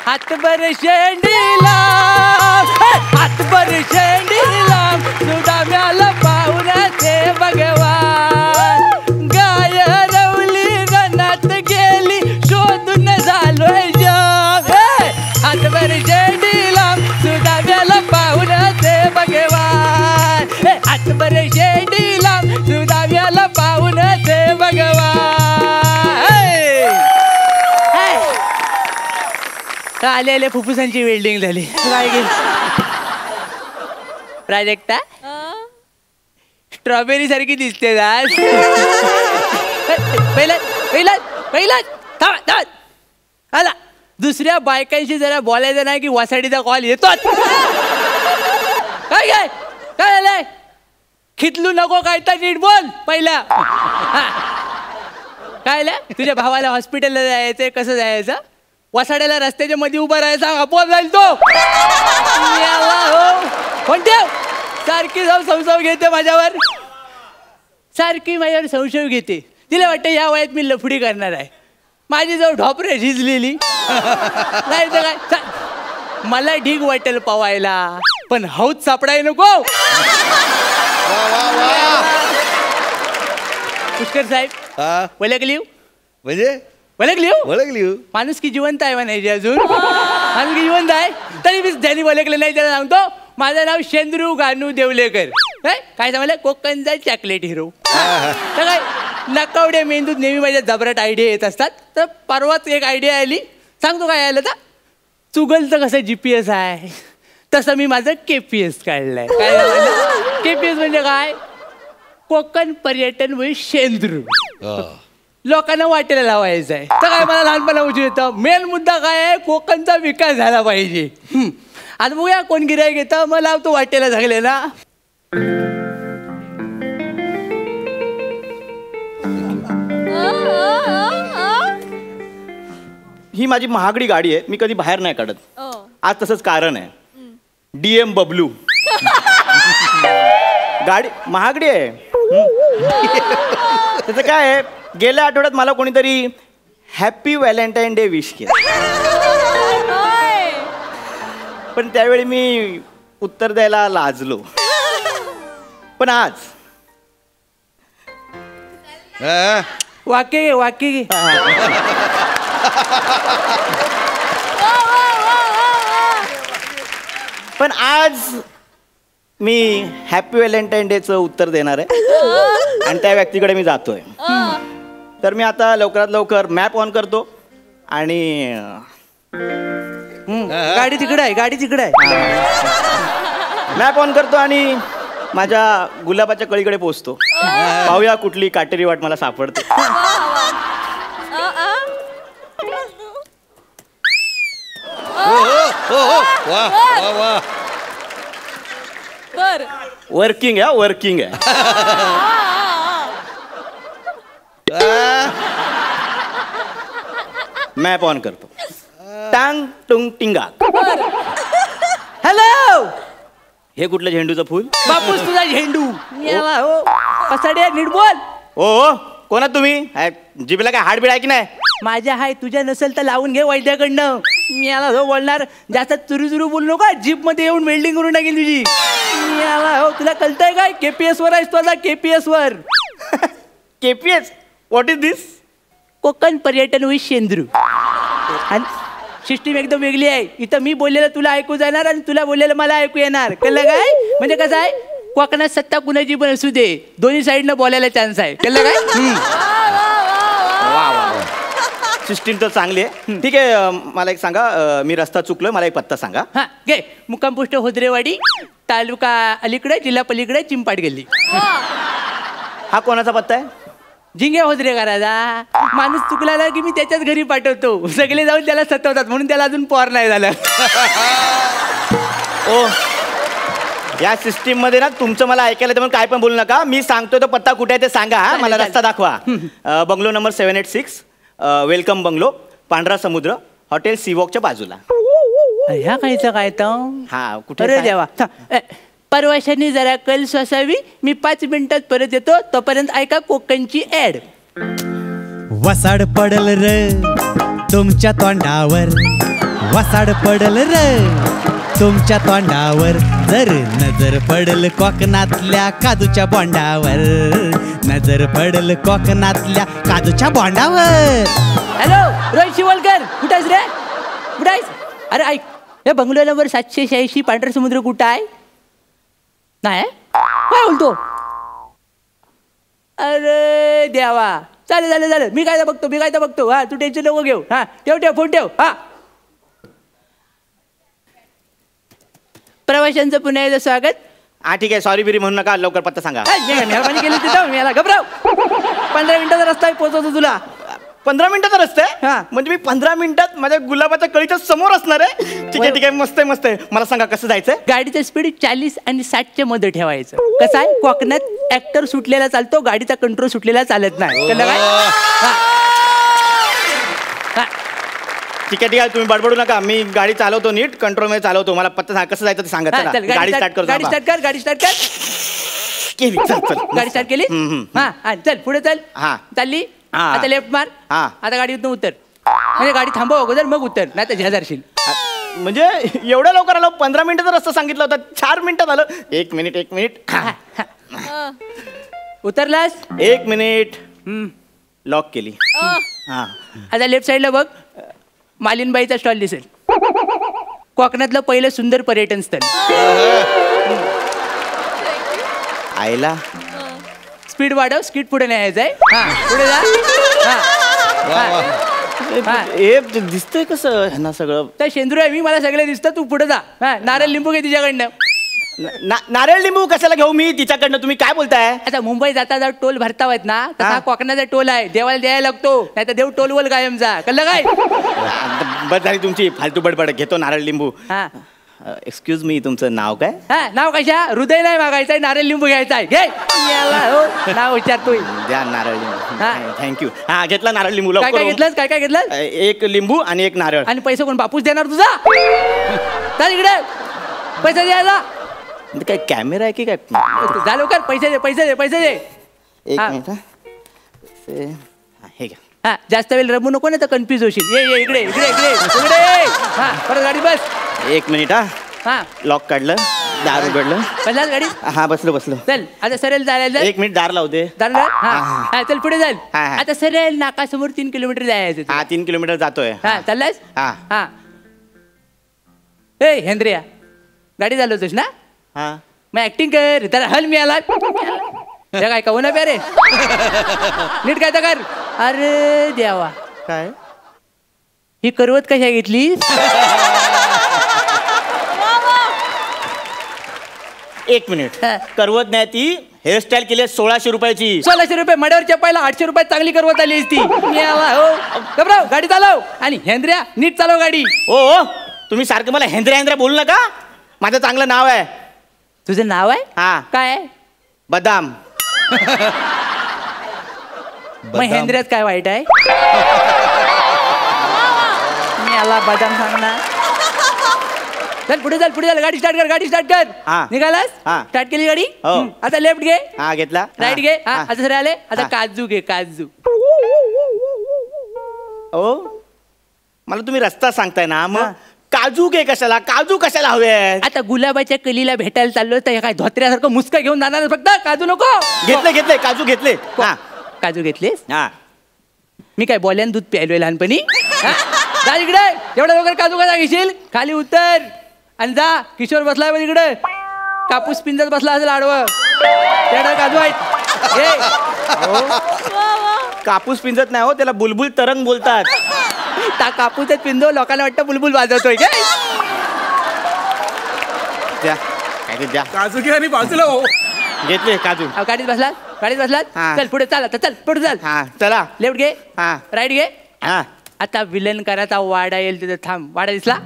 हातभर शेंडीला हातभर शेंडीला सुदाम्याला पाहून ते भगवान गाय रवली रनात गेली शोधून झालोय जग हातभर शेंडीला सुदाम्याला पाहून ते भगवान हातभर शेंडीला सुदाम्याला पाहून ते भगवान आले फुफ्फुसांची वेल्डिंग झाली काय गेली प्राजक्ता स्ट्रॉबेरी सारखी दिसते आज पहिला आला दुसऱ्या बायकांशी जरा बोलायचं नाही की वासाडीचा कॉल येतो काय काय काय झालंय खितलू नको काय तर नीट बोल पहिला काय तुझ्या भावाला हॉस्पिटलला जायचंय कसं जायचं वासाड्याला रस्त्याच्या मध्ये उभा राहायचा आपोआप जाईल तो कोणते सारखी जाऊन संशय घेते माझ्यावर सारखी माझ्यावर संशय घेते तिला वाटतं या वयात मी लफडी करणार आहे माझी जाऊ ढोपरे झिजलेली नाही तर काय मला ढीग वाटेल पवायला पण हौत सापडाय नको पुष्कर साहेब ओळखली म्हणजे ओळखली माणूस की जिवंत आहे म्हणायची अजून माणूस की जिवंत आहे तरी मी ज्यांनी ओळखलं नाही त्याला सांगतो माझं नाव शेंद्रू गानू देवलेकर काय सांगायला कोकणचा चॉकलेट हिरो तर काय नकावड्या मेंदूत नेहमी माझ्या जबराट आयडिया येत असतात तर परवाच एक आयडिया आली सांगतो काय आलं तर चुगलचं कसं GPS आहे तसं मी माझं KPS काढलंय काय KPS म्हणजे काय कोकण पर्यटन व शेंद्रू लोकांना वाटेला लावायचं आहे तर काय मला लहानपणा उचल येतं मेन मुद्दा काय आहे कोकणचा विकास झाला पाहिजे आता बघूया कोण गिऱ्हाईक घेतं मग लावतो वाटेला झाले ना ही माझी महागडी गाडी आहे मी कधी बाहेर नाही काढत आज तसंच कारण आहे DM बबलू गाडी महागडी आहे त्याचं काय आहे गेल्या आठवड्यात मला कोणीतरी हॅपी व्हॅलेंटाईन डे विश केलं पण त्यावेळी मी उत्तर द्यायला लाजलो पण आज वाक्य घे पण आज मी हॅपी व्हॅलेंटाईन डेचं उत्तर देणार आहे आणि त्या व्यक्तीकडे मी जातोय तर मी आता लवकरात लवकर मॅप ऑन करतो आणि गाडी तिकडे आहे मॅप ऑन करतो आणि माझ्या गुलाबाच्या कळीकडे पोहोचतो पाहूया कुठली काटेरी वाट मला सापडते वर्किंग आहे मॅप ऑन करतो टांग टुंग टिंगा हॅलो हे कुठलं झेंडूचं फुल बापूस तुझा झेंडू हो पसाड्या नीट बोल ओ कोणा तुम्ही जिबेला काय हाडबीड आहे की नाही माझ्या हाय तुझ्या नसेल तर लावून घे वैद्याकडनं मी याला हो बोलणार जास्त चुरू बोलू नका जीप मध्ये येऊन वेल्डिंग करून टाकेल तुझी मी याला हो तुला कळतंय काय KPS वर आहेस तुझा KPS वर KPS व्हॉट इज दिस कोकण पर्यटन विथ शेंद्रू आणि सिस्टीम एकदम वेगळी आहे इथं मी बोललेलं तुला ऐकू जाणार आणि तुला बोललेलं मला ऐकू येणार कळलं काय म्हणजे कसं आहे कोकणात सत्ता कुणाची पण असू दे दोन्ही साईडनं बोलायला चान्स आहे कळलं काय सिस्टीम तर चांगली आहे ठीक आहे मला एक सांगा मी रस्ता चुकलोय मला एक पत्ता सांगा हा घे मुक्काम पोस्ट होद्रेवाडी तालुका अलीकडे जिल्हा पलीकडे चिंपाड गल्ली हा कोणाचा पत्ता आहे झिंगे होद्रे करायचा माणूस चुकला की मी त्याच्याच घरी पाठवतो सगळे जाऊन त्याला सतवतात म्हणून त्याला अजून पोर नाही झालं ओ या सिस्टीम मध्ये ना तुमचं मला ऐकायला तर काय पण बोलू नका मी सांगतोय तो पत्ता कुठे आहे ते सांगा हा मला रस्ता दाखवा बंगलो नंबर 786 वेलकम बंगलो पांढरा समुद्र हॉटेल सीवॉकच्या बाजूला ह्या कायचं काय तर हा कुठे अरे देवा परवाशांनी जरा कल सोसावी मी 5 मिनिटात परत येतो तोपर्यंत ऐका कोकणची ऍड वसाड पडल र तुमच्या तोंडावर वसाड पडल र तुमच्या तोंडावर, जर नजर पडल कोकणातल्या काजूच्या बोंडावर, नजर पडल कोकणातल्या काजूच्या बोंडावर. हॅलो रोहित शिवलकर, कुठं आहेस रे? कुठं आहेस? अरे ऐक, हे बंगलो नंबर 786 पांढरा समुद्र कुठं आहे? नाही काय बोलतो? अरे देवा, चालेल चालेल चालेल, मी काय बघतो. हा तू टेन्शन नको घेऊ. हा ठेव फोन ठेव. हा प्रवाशांचं पुन्हा एकदा स्वागत. हा ठीक आहे, सॉरी बिरी म्हणू नका, लवकर पत्ता सांगा. मेहरबानी केली तिथं, मी याला घबराव. 15 मिनिटाचा रस्ता पोहोचवतो तुला. 15 मिनिटाचा रस्ता आहे? हा. म्हणजे मी 15 मिनिटात माझ्या गुलाबाच्या कळीच्या समोर असणार आहे? ठीक आहे, मस्त आहे. मला सांगा कसं जायचंय? गाडीचं स्पीड 40 आणि 60च्या मध्ये ठेवायचं. कसं आहे, कोकणात ऍक्टर सुटलेला चालतो, गाडीचा कंट्रोल सुटलेला चालत नाही. कळलं काय? ठीक आहे, तुम्ही बडबडू नका, मी गाडी चालवतो, नीट कंट्रोल मध्ये चालवतो. मला पत्ता सांगा कसं जायचं ते सांगा. गाडी स्टार्ट कर. गाडी स्टार्ट कर. केली. चल. गाडी स्टार्ट केली. हा चल पुढे चल. हा चालली. हा. आता लेफ्ट मार. हा. आता गाडीतून उतर. म्हणजे गाडी थांबव अगोदर, मग उतर, नाही तर झेजारशील. म्हणजे एवढ्या लवकर आलो? 15 मिनिटाचा रस्ता सांगितला होता, 4 मिनिटात आलं. एक मिनिट. उतरलास? 1 मिनिट. लॉक केली. हा. आता लेफ्ट साईडला बघ, मालिनबाईचा स्टॉल दिसेल. कोकणातलं पहिलं सुंदर पर्यटन स्थळ. आईला स्पीड वाढव, स्पीड पुढे न्यायचंय. हा पुढे जा. हे दिसतंय कसं ह्यांना सगळं? तर शेंद्रू आहे मी, मला सगळं दिसतं. तू पुढे जा. हा नारळ लिंबू घे तिच्याकडनं. नारळ लिंबू कशाला घेऊ मी तिच्याकडनं? तुम्ही काय बोलताय? आता मुंबई जाता टोल भरतावत ना, तसा कोकणाचा टोल आहे, देवाला द्यायला लागतो, नाही तर देव टोलवल कायमचा. कळलं काय? बस झाली तुमची फालतू बडबड. घेतो नारळ लिंबू. हा एक्सक्यूज मी, तुमचं नाव काय? हा नाव कशा? हृदय नाही मागायचंय, नारळ लिंबू घ्यायचा आहे. घे याला, हो नाव विचारतोय. द्या नारळ लिंबू. थँक्यू. हा घेतला नारळ लिंबू. काय घेतलं? काय घेतलं? एक लिंबू आणि एक नारळ. आणि पैसे कोण बापूस देणार तुझा? चल इकडे, पैसे द्यायला. काय कॅमेरा आहे की काय? झालं कर, पैसे दे. एक हा. मिनिट. हे घ्या. हा जास्त वेळ रमू नको, ना तर कन्फ्युज होशील. ये इकडे. हा परत गाडी बस. 1 मिनिट. हा लॉक काढलं, दार उघडलं. बसलास गाडी? हा बसलो. चल आता सरळ जायला. 1 मिनिट, दार लावते. हा चल पुढे जाईल. हा. आता सरळ नाकासमोर 3 किलोमीटर जायचं. हा 3 किलोमीटर जातोय. हा चाललास? हा. ए हेंद्रिया, गाडी चालवतोस ना? हा. मग ऍक्टिंग कर. त्याला हल मिळाला काय कहू ना प्यारे. नीट काय तर कर. अरे देवा, काय ही करवत कशा घेतली? 1 मिनिट. करवत नाही ती, हेअरस्टाईल केली 1600 रुपयाची. 1600 रुपये मड्यावर चपायला 800 रुपयात चांगली करवत आली ती. हो गाडी चालव. आणि हेंद्र्या नीट चालव गाडी. ओ तुम्ही सारखं मला हेंद्र्या बोलू नका. माझं चांगलं नाव आहे. तुझं नाव आहे? हा. काय आहे? बदाम. मग हेंद्र्यात काय वाईट आहे? मी आला बदाम सांगणार. चल पुढे चल. गाडी स्टार्ट कर. हा. निघालास? हा. स्टार्ट केली गाडी. हो. आता लेफ्ट घे. हा घेतला. राईट घे. हा. आता सर आले. आता हा. काजू घे. काजू. ओ मला तुम्ही रस्ता सांगताय ना, मग काजू कशाला हवे? आता गुलाबाच्या कलीला भेटायला चाललो, तर काय धोत्र्यासारखं मुसका घेऊन जाणार फक्त? काजू नको? घेतले काजू घेतले. हा. काजू घेतलेस? हा. मी काय बोल्यान दूध प्यायलोय लहानपणी? जा इकडे. एवढ्या लवकर काजू कसा घेशील? खाली उतर आणि जा. किशोर बसलाय बघ इकडे, कापूस पिंजत बसला असेल आडवं. त्याला काजू आहेत. कापूस पिंजत नाही हो, त्याला बुलबुल तरंग बोलतात. कापूसच पिंजो, लोकांना वाटतं बुलबुल वाजवतोय काय? द्या काजू घे आणि बाजूला हो. घेतले काजू. गाडीत बसलात? हा. चल पुढे चल पुढे चल. हा चला. लेफ्ट घे. हा. राईट घे. हा. आता विलन करायचा वाडा येईल तिथे थांब. वाडा दिसला?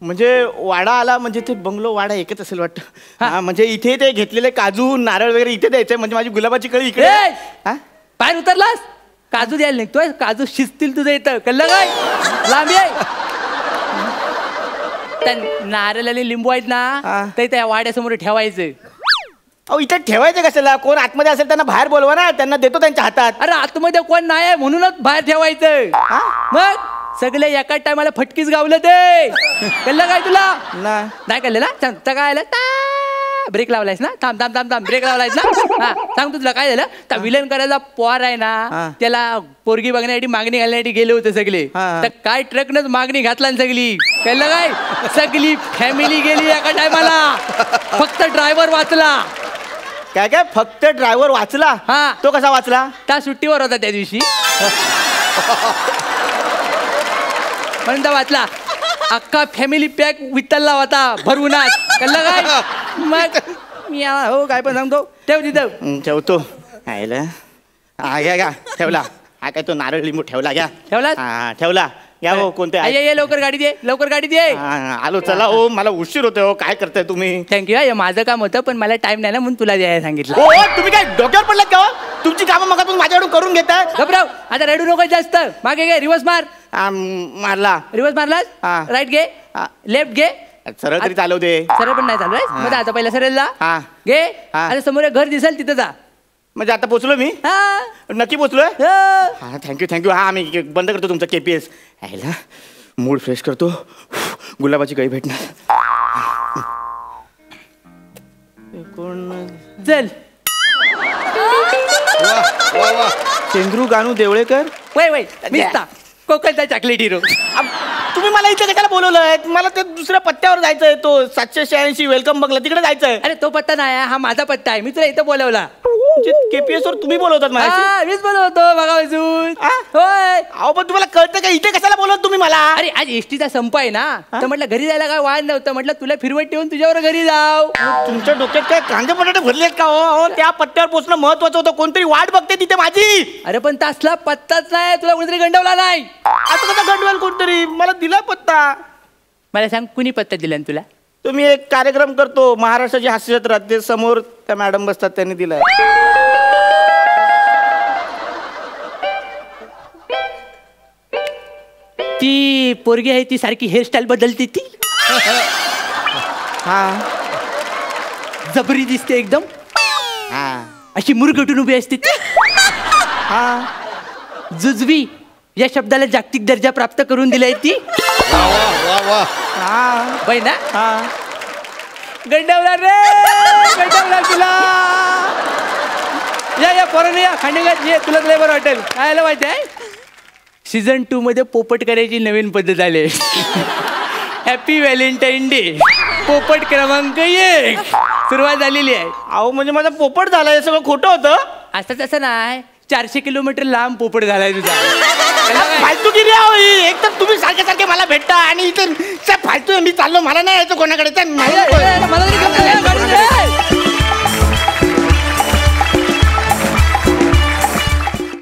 म्हणजे वाडा आला म्हणजे ते बंगलो वाडा एकच असेल वाटतं. हा म्हणजे इथे ते घेतलेले काजू नारळ वगैरे इथे द्यायचे, म्हणजे माझी गुलाबाची कळी इकडे. हा? बाहेर उतरलास? काजू द्यायला निघतोय. काजू शिजतील तुझं इथं. कळलं काय? लांबी आहे. त्या नारळ आणि लिंबू आहेत ना, ते त्या वाड्यासमोर ठेवायचं. अहो इथे ठेवायचे कशाला? कोण आतमध्ये असेल त्यांना बाहेर बोलवा ना, त्यांना देतो त्यांच्या हातात. अरे आतमध्ये कोण नाही आहे म्हणूनच बाहेर ठेवायचं. मग सगळे एका टायमाला फटकीच गावलं ते कळलं काय तुला नाही कळलं ना सांग काय आलं ब्रेक लावलायस ना थांब थांब थांब थांब ब्रेक लावलायस ना हा सांग तुला काय झालं त्या विलन करायला पोर आहे ना त्याला पोरगी बघण्यासाठी मागणी घालण्यासाठी गेले होते सगळे तर काय ट्रकनच मागणी घातला सगळी कळलं काय सगळी फॅमिली गेली एका टायमाला फक्त ड्रायव्हर वाचला काय काय फक्त ड्रायव्हर वाचला हा तो कसा वाचला त्या सुट्टीवर होता त्या दिवशी म्हणून वाचला अख्खा फॅमिली पॅक वित्तलला होता भरवूनाच कळलं काय मग मी हो काय पण सांगतो ठेव तिथं ठेवतो हा घ्या ठेवला हा काय तो नारळ लिंबू ठेवला घ्या ठेवला ठेवला या हो कोणते ये लवकर गाडी दे लवकर गाडी दे आलो चला हो मला उशीर होतोय हो काय करताय तुम्ही थँक्यू माझं काम होतं पण मला टाइम नाही ना म्हणून तुला द्यायला सांगितलं हो तुम्ही काय डोक्यावर पडलात का तुमची कामं मग तुम्ही माझ्याकडून करून घेताय घबराव आता रडू नको जास्त मागे घे रिवर्स मार मारला रिवर्स मारलास राईट घे लेफ्ट घे सरळ तरी चालव दे सरळ पण नाही चालू आहे मग आता पहिला सरळ जा घे आता समोर घर दिसेल तिथं जा म्हणजे आता पोचलो मी नक्की पोचलोय हा थँक्यू हा मी बंद करतो तुमचा केपीएस यायला मूड फ्रेश करतो गुलाबाची काही भेटणार कोण चल चेंद्रू गानू देवळेकर वय वय मिस्ता कोकणचा चॉकलेट हिरो तुम्ही मला इथे कशाला बोलवलंय मला ते दुसऱ्या पत्त्यावर जायचंय तो 786 वेलकम बंगला तिकडे जायचंय अरे तो पत्ता नाही हा माझा पत्ता आहे मी तुला इथं बोलवला केपीएस वर तुम्ही बोलवतात मला मीच बोलवतो बघा अजून होय अहो पण तुम्हाला कळतं का इथे कशाला बोलवत तुम्ही मला अरे आज एसटीचा संप आहे ना तर म्हटलं घरी जायला काय वाद नव्हतं म्हटलं तुला फिरवत ठेवून तुझ्यावर घरी जाऊ तुमच्या डोक्यात काय कांदे बटाटे भरलेत का हो त्या पत्त्यावर पोहोचणं महत्वाचं होतं कोणतरी वाट बघते तिथे माझी अरे पण तासला पत्ताच नाही तुला कोणतरी गंडवला नाही आता कसा गंडवेल कोणतरी मला दिला पत्ता मला सांग कुणी पत्ता दिला तुला तुम्ही एक कार्यक्रम करतो महाराष्ट्राची हास्य जत्रा ते समोर त्या मॅडम बसतात त्यांनी दिलाय ती पोरगी आहे ती सारखी हेअरस्टाईल बदलते ती हा जबरी दिसते एकदम हा अशी मुरगटून उभी असते ती हा जुजवी या शब्दाला जागतिक दर्जा प्राप्त करून दिलाय ती बाई ना गंडवला रे गंडवला तुला या पोराने या खांडेगात ये तुला लय बरं वाटेल काय माहिती आहे सीझन 2 मध्ये पोपट करायची नवीन पद्धत आली हॅपी व्हॅलेंटाईन डे पोपट क्रमांक 1 सुरुवात झालेली आहे अहो म्हणजे माझा पोपट झालाय सगळं खोटं होतं असं तसं नाही 400 किलोमीटर लांब पोपट झालाय तुझा फालतूगिरी एक तर तुम्ही सारखे सारखे मला भेटता आणि इथे फालतू मी चाललो मला नाही यायचं कोणाकडे मला